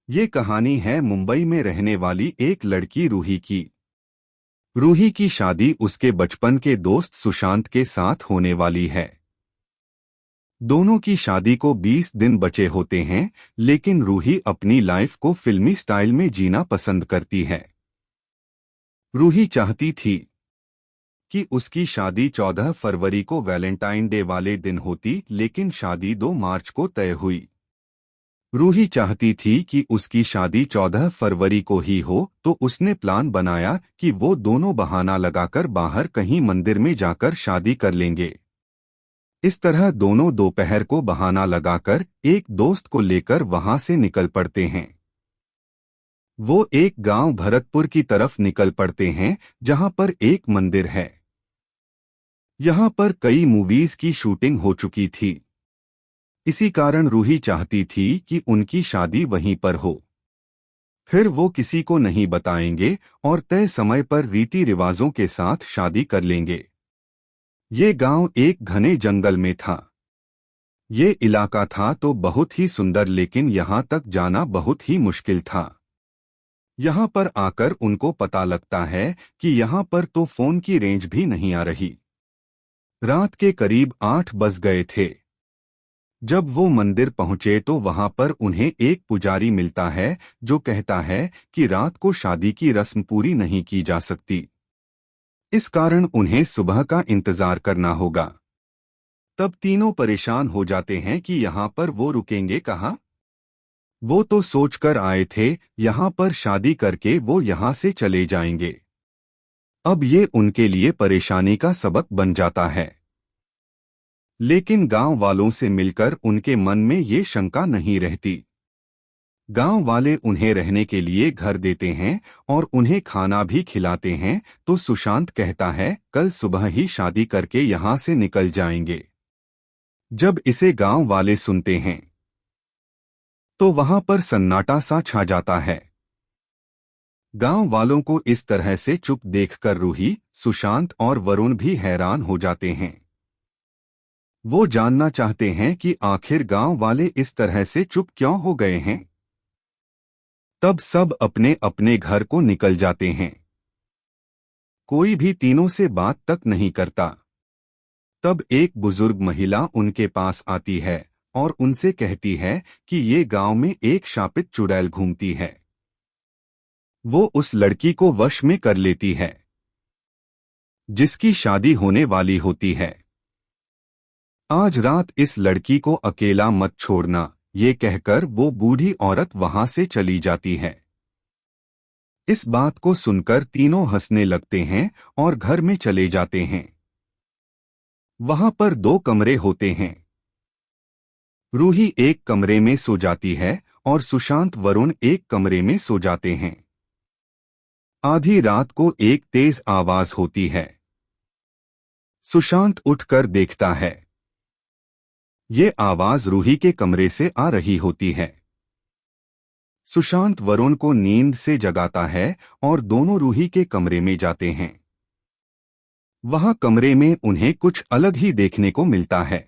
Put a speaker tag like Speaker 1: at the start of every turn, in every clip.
Speaker 1: ये कहानी है मुंबई में रहने वाली एक लड़की रूही की। रूही की शादी उसके बचपन के दोस्त सुशांत के साथ होने वाली है। दोनों की शादी को 20 दिन बचे होते हैं, लेकिन रूही अपनी लाइफ को फिल्मी स्टाइल में जीना पसंद करती है। रूही चाहती थी कि उसकी शादी 14 फरवरी को वैलेंटाइन डे वाले दिन होती, लेकिन शादी 2 मार्च को तय हुई। रूही चाहती थी कि उसकी शादी 14 फरवरी को ही हो, तो उसने प्लान बनाया कि वो दोनों बहाना लगाकर बाहर कहीं मंदिर में जाकर शादी कर लेंगे। इस तरह दोनों दोपहर को बहाना लगाकर एक दोस्त को लेकर वहां से निकल पड़ते हैं। वो एक गांव भरतपुर की तरफ निकल पड़ते हैं, जहां पर एक मंदिर है। यहाँ पर कई मूवीज की शूटिंग हो चुकी थी। इसी कारण रूही चाहती थी कि उनकी शादी वहीं पर हो। फिर वो किसी को नहीं बताएंगे और तय समय पर रीति रिवाजों के साथ शादी कर लेंगे। ये गांव एक घने जंगल में था। ये इलाका था तो बहुत ही सुंदर, लेकिन यहाँ तक जाना बहुत ही मुश्किल था। यहाँ पर आकर उनको पता लगता है कि यहाँ पर तो फोन की रेंज भी नहीं आ रही। रात के करीब 8 बज गए थे। जब वो मंदिर पहुंचे तो वहां पर उन्हें एक पुजारी मिलता है, जो कहता है कि रात को शादी की रस्म पूरी नहीं की जा सकती। इस कारण उन्हें सुबह का इंतजार करना होगा। तब तीनों परेशान हो जाते हैं कि यहाँ पर वो रुकेंगे कहाँ। वो तो सोचकर आए थे यहाँ पर शादी करके वो यहाँ से चले जाएंगे। अब ये उनके लिए परेशानी का सबक बन जाता है। लेकिन गांव वालों से मिलकर उनके मन में ये शंका नहीं रहती। गांव वाले उन्हें रहने के लिए घर देते हैं और उन्हें खाना भी खिलाते हैं। तो सुशांत कहता है कल सुबह ही शादी करके यहाँ से निकल जाएंगे। जब इसे गांव वाले सुनते हैं तो वहां पर सन्नाटा सा छा जाता है। गांव वालों को इस तरह से चुप देखकर रूही, सुशांत और वरुण भी हैरान हो जाते हैं। वो जानना चाहते हैं कि आखिर गांव वाले इस तरह से चुप क्यों हो गए हैं। तब सब अपने अपने घर को निकल जाते हैं। कोई भी तीनों से बात तक नहीं करता। तब एक बुजुर्ग महिला उनके पास आती है और उनसे कहती है कि ये गांव में एक शापित चुड़ैल घूमती है। वो उस लड़की को वश में कर लेती है जिसकी शादी होने वाली होती है। आज रात इस लड़की को अकेला मत छोड़ना, ये कहकर वो बूढ़ी औरत वहां से चली जाती है। इस बात को सुनकर तीनों हंसने लगते हैं और घर में चले जाते हैं। वहां पर 2 कमरे होते हैं। रूही एक कमरे में सो जाती है और सुशांत वरुण एक कमरे में सो जाते हैं। आधी रात को एक तेज आवाज होती है। सुशांत उठकर देखता है। ये आवाज रूही के कमरे से आ रही होती है। सुशांत वरुण को नींद से जगाता है और दोनों रूही के कमरे में जाते हैं। वहां कमरे में उन्हें कुछ अलग ही देखने को मिलता है।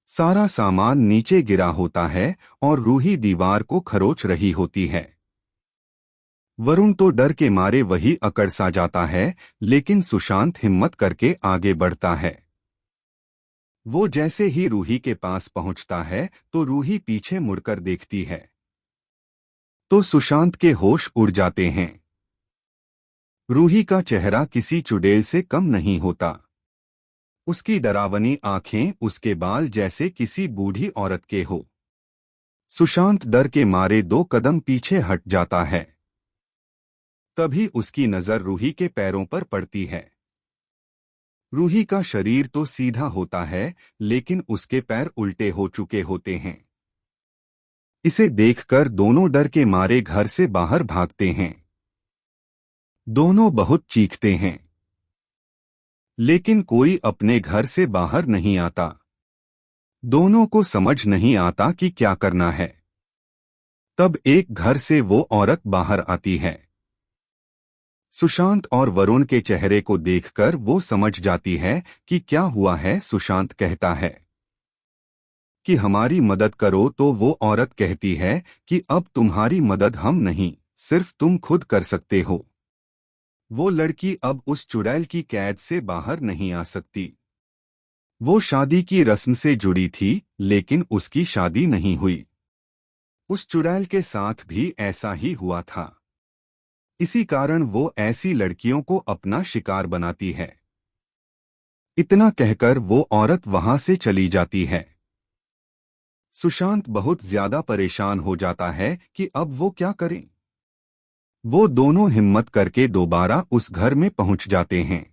Speaker 1: सारा सामान नीचे गिरा होता है और रूही दीवार को खरोच रही होती है। वरुण तो डर के मारे वही अकड़ सा जाता है, लेकिन सुशांत हिम्मत करके आगे बढ़ता है। वो जैसे ही रूही के पास पहुंचता है तो रूही पीछे मुड़कर देखती है तो सुशांत के होश उड़ जाते हैं। रूही का चेहरा किसी चुड़ैल से कम नहीं होता। उसकी डरावनी आंखें, उसके बाल जैसे किसी बूढ़ी औरत के हो। सुशांत डर के मारे 2 कदम पीछे हट जाता है। तभी उसकी नजर रूही के पैरों पर पड़ती है। रूही का शरीर तो सीधा होता है, लेकिन उसके पैर उल्टे हो चुके होते हैं। इसे देखकर दोनों डर के मारे घर से बाहर भागते हैं। दोनों बहुत चीखते हैं, लेकिन कोई अपने घर से बाहर नहीं आता। दोनों को समझ नहीं आता कि क्या करना है। तब एक घर से वो औरत बाहर आती है। सुशांत और वरुण के चेहरे को देखकर वो समझ जाती है कि क्या हुआ है। सुशांत कहता है, कि हमारी मदद करो, तो वो औरत कहती है कि अब तुम्हारी मदद हम नहीं, सिर्फ तुम खुद कर सकते हो। वो लड़की अब उस चुड़ैल की कैद से बाहर नहीं आ सकती। वो शादी की रस्म से जुड़ी थी, लेकिन उसकी शादी नहीं हुई। उस चुड़ैल के साथ भी ऐसा ही हुआ था। इसी कारण वो ऐसी लड़कियों को अपना शिकार बनाती है। इतना कहकर वो औरत वहां से चली जाती है। सुशांत बहुत ज्यादा परेशान हो जाता है कि अब वो क्या करें। वो दोनों हिम्मत करके दोबारा उस घर में पहुंच जाते हैं।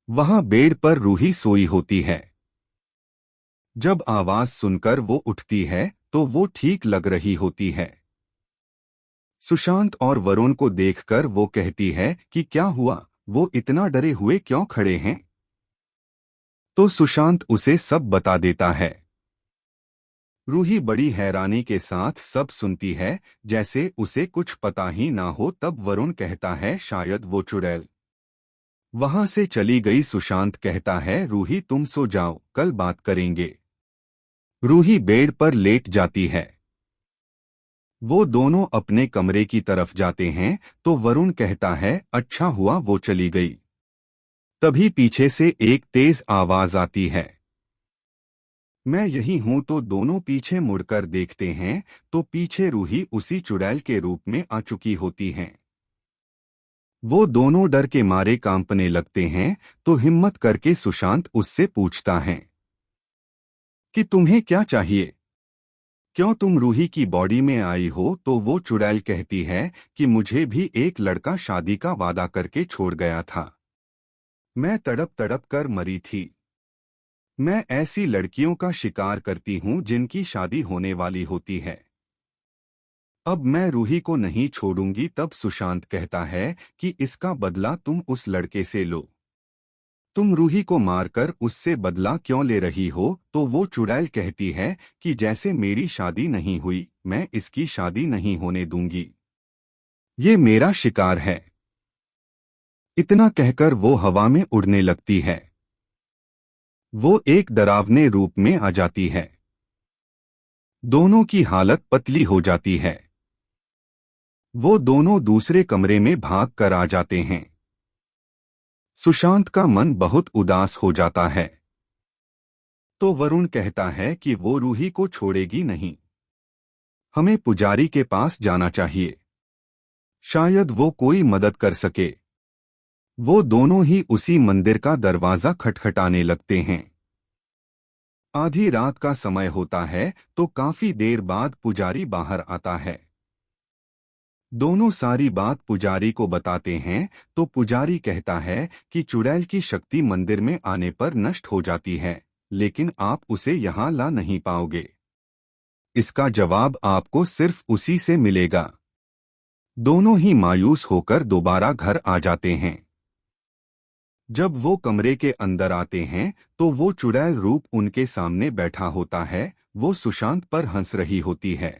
Speaker 1: वहां बेड पर रूही सोई होती है। जब आवाज सुनकर वो उठती है तो वो ठीक लग रही होती है। सुशांत और वरुण को देखकर वो कहती है कि क्या हुआ, वो इतना डरे हुए क्यों खड़े हैं। तो सुशांत उसे सब बता देता है। रूही बड़ी हैरानी के साथ सब सुनती है, जैसे उसे कुछ पता ही ना हो। तब वरुण कहता है शायद वो चुड़ैल वहां से चली गई। सुशांत कहता है रूही तुम सो जाओ, कल बात करेंगे। रूही बेड पर लेट जाती है। वो दोनों अपने कमरे की तरफ जाते हैं तो वरुण कहता है अच्छा हुआ वो चली गई। तभी पीछे से एक तेज आवाज आती है, मैं यही हूं। तो दोनों पीछे मुड़कर देखते हैं तो पीछे रूही उसी चुड़ैल के रूप में आ चुकी होती हैं। वो दोनों डर के मारे कांपने लगते हैं। तो हिम्मत करके सुशांत उससे पूछता है कि तुम्हें क्या चाहिए, क्यों तुम रूही की बॉडी में आई हो। तो वो चुड़ैल कहती है कि मुझे भी एक लड़का शादी का वादा करके छोड़ गया था। मैं तड़प तड़प कर मरी थी। मैं ऐसी लड़कियों का शिकार करती हूँ जिनकी शादी होने वाली होती है। अब मैं रूही को नहीं छोड़ूंगी। तब सुशांत कहता है कि इसका बदला तुम उस लड़के से लो। तुम रूही को मारकर उससे बदला क्यों ले रही हो। तो वो चुड़ैल कहती है कि जैसे मेरी शादी नहीं हुई, मैं इसकी शादी नहीं होने दूंगी। ये मेरा शिकार है। इतना कहकर वो हवा में उड़ने लगती है। वो एक डरावने रूप में आ जाती है। दोनों की हालत पतली हो जाती है। वो दोनों दूसरे कमरे में भाग कर आ जाते हैं। सुशांत का मन बहुत उदास हो जाता है। तो वरुण कहता है कि वो रूही को छोड़ेगी नहीं। हमें पुजारी के पास जाना चाहिए, शायद वो कोई मदद कर सके। वो दोनों ही उसी मंदिर का दरवाजा खटखटाने लगते हैं। आधी रात का समय होता है तो काफी देर बाद पुजारी बाहर आता है। दोनों सारी बात पुजारी को बताते हैं तो पुजारी कहता है कि चुड़ैल की शक्ति मंदिर में आने पर नष्ट हो जाती है, लेकिन आप उसे यहाँ ला नहीं पाओगे। इसका जवाब आपको सिर्फ उसी से मिलेगा। दोनों ही मायूस होकर दोबारा घर आ जाते हैं। जब वो कमरे के अंदर आते हैं तो वो चुड़ैल रूप उनके सामने बैठा होता है। वो सुशांत पर हंस रही होती है।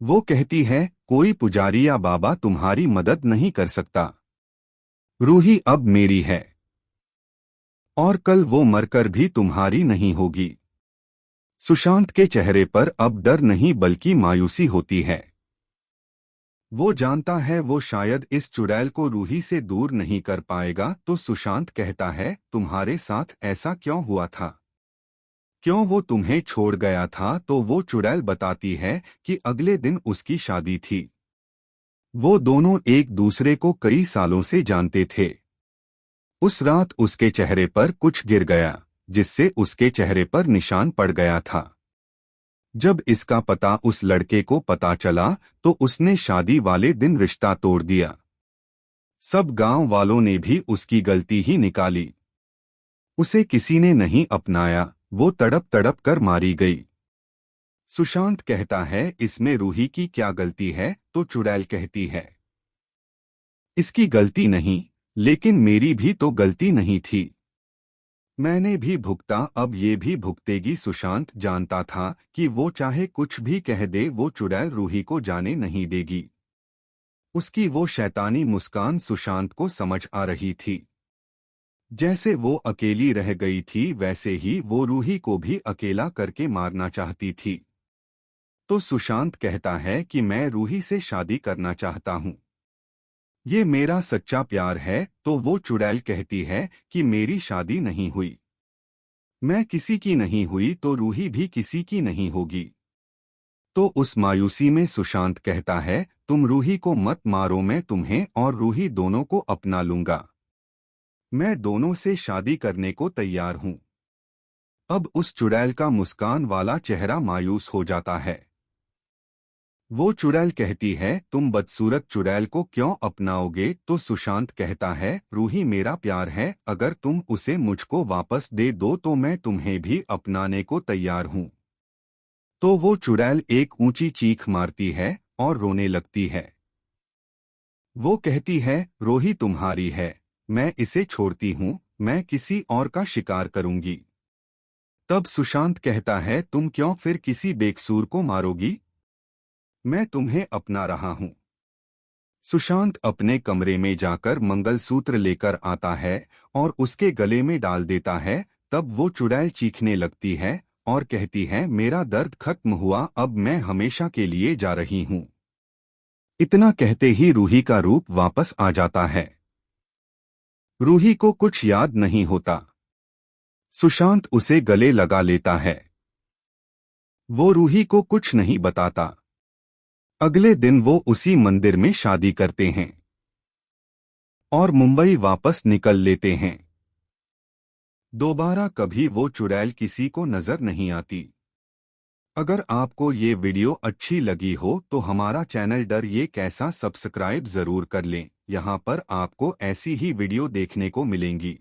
Speaker 1: वो कहती है कोई पुजारी या बाबा तुम्हारी मदद नहीं कर सकता। रूही अब मेरी है और कल वो मरकर भी तुम्हारी नहीं होगी। सुशांत के चेहरे पर अब डर नहीं बल्कि मायूसी होती है। वो जानता है वो शायद इस चुड़ैल को रूही से दूर नहीं कर पाएगा। तो सुशांत कहता है तुम्हारे साथ ऐसा क्यों हुआ था, क्यों वो तुम्हें छोड़ गया था। तो वो चुड़ैल बताती है कि अगले दिन उसकी शादी थी। वो दोनों एक दूसरे को कई सालों से जानते थे। उस रात उसके चेहरे पर कुछ गिर गया, जिससे उसके चेहरे पर निशान पड़ गया था। जब इसका पता उस लड़के को पता चला तो उसने शादी वाले दिन रिश्ता तोड़ दिया। सब गांव वालों ने भी उसकी गलती ही निकाली। उसे किसी ने नहीं अपनाया, वो तड़प तड़प कर मारी गई। सुशांत कहता है इसमें रूही की क्या गलती है। तो चुड़ैल कहती है इसकी गलती नहीं, लेकिन मेरी भी तो गलती नहीं थी। मैंने भी भुगता, अब ये भी भुगतेगी। सुशांत जानता था कि वो चाहे कुछ भी कह दे, वो चुड़ैल रूही को जाने नहीं देगी। उसकी वो शैतानी मुस्कान सुशांत को समझ आ रही थी। जैसे वो अकेली रह गई थी वैसे ही वो रूही को भी अकेला करके मारना चाहती थी। तो सुशांत कहता है कि मैं रूही से शादी करना चाहता हूँ, ये मेरा सच्चा प्यार है। तो वो चुड़ैल कहती है कि मेरी शादी नहीं हुई, मैं किसी की नहीं हुई तो रूही भी किसी की नहीं होगी। तो उस मायूसी में सुशांत कहता है, तुम रूही को मत मारो, मैं तुम्हें और रूही दोनों को अपना लूंगा, मैं दोनों से शादी करने को तैयार हूं। अब उस चुड़ैल का मुस्कान वाला चेहरा मायूस हो जाता है। वो चुड़ैल कहती है, तुम बदसूरत चुड़ैल को क्यों अपनाओगे? तो सुशांत कहता है, रूही मेरा प्यार है, अगर तुम उसे मुझको वापस दे दो तो मैं तुम्हें भी अपनाने को तैयार हूं। तो वो चुड़ैल एक ऊंची चीख मारती है और रोने लगती है। वो कहती है, रोही तुम्हारी है, मैं इसे छोड़ती हूँ, मैं किसी और का शिकार करूंगी। तब सुशांत कहता है, तुम क्यों फिर किसी बेकसूर को मारोगी? मैं तुम्हें अपना रहा हूं। सुशांत अपने कमरे में जाकर मंगलसूत्र लेकर आता है और उसके गले में डाल देता है। तब वो चुड़ैल चीखने लगती है और कहती है, मेरा दर्द खत्म हुआ, अब मैं हमेशा के लिए जा रही हूं। इतना कहते ही रूही का रूप वापस आ जाता है। रूही को कुछ याद नहीं होता। सुशांत उसे गले लगा लेता है। वो रूही को कुछ नहीं बताता। अगले दिन वो उसी मंदिर में शादी करते हैं और मुंबई वापस निकल लेते हैं। दोबारा कभी वो चुड़ैल किसी को नजर नहीं आती। अगर आपको ये वीडियो अच्छी लगी हो तो हमारा चैनल डर ये कैसा सब्सक्राइब जरूर कर लें। यहाँ पर आपको ऐसी ही वीडियो देखने को मिलेंगी।